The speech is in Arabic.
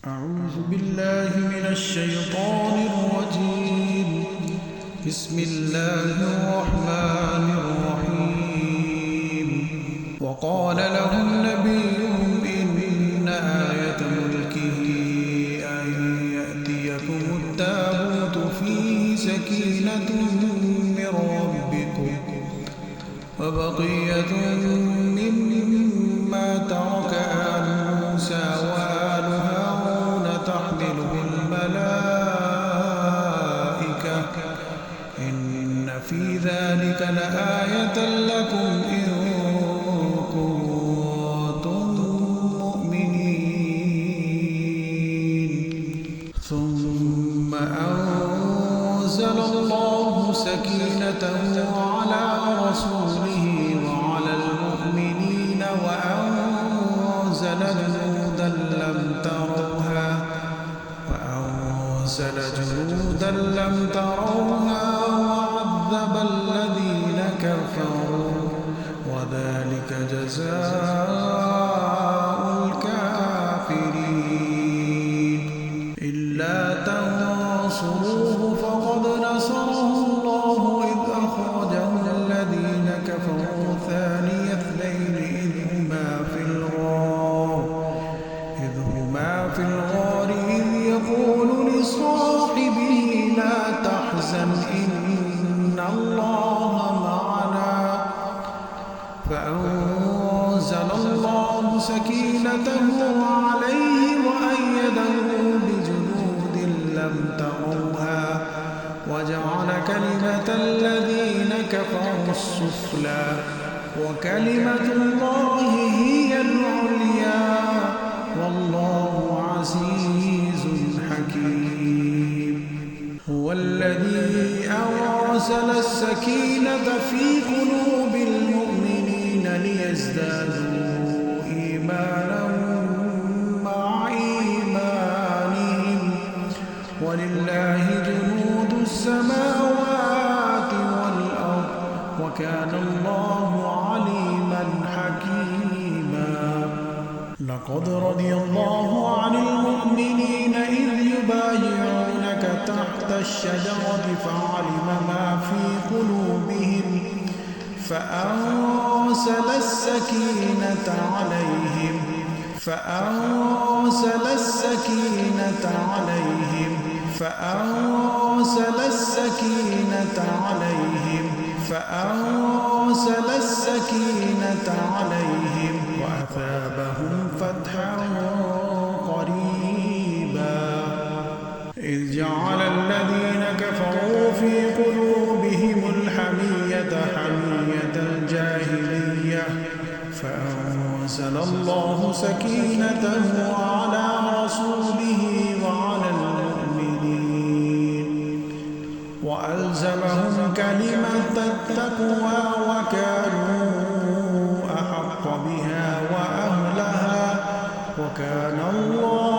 أعوذ بالله من الشيطان الرجيم. بسم الله الرحمن الرحيم. وقال لهم نبيهم إن آية ملكه أن يأتيكم التابوت فيه سكينة من ربكم وبقية مما ترك آل موسى وآل هارون تحمله الملائكة إن في ذلك لآية لكم إن كنتم مؤمنين. ثم أنزل الله سكينته على رسوله وعلى المؤمنين وأنزل جنودا لم تروها وعذب الذين كفروا وذلك جزاء الكافرين. إلا تنصروه فقد نصره الله إذ أخرجه الذين كفروا ثاني اثنين إذ هما في الغار إذ يقول لصاحبه لا تحزن إن الله معنا فأنزل الله سكينته عليه وأيده بجنود لم تروها وجعل كلمة الذين كفروا السفلى وكلمة الله هي العليا والله عزيز حكيم. هو الذي أرسل السكينة في قلوب المؤمنين ليزدادوا إيمانا مع إيمانهم ولله جنود السماوات والأرض وكان الله عليما حكيما. لقد رضي الله عن المؤمنين إذ يبايعونك تحت الشجرة فعلم ما في قلوبهم فأنزل السكينة عليهم وأثابهم فتحا قريبا. إذ جعل الذين كفروا في قلوبهم الحمية حمية الجاهلية فأنزل الله سكينته على رسوله وعلى المؤمنين وألزمهم كلمة التقوى وكانوا أحق بها وأهلها وكان الله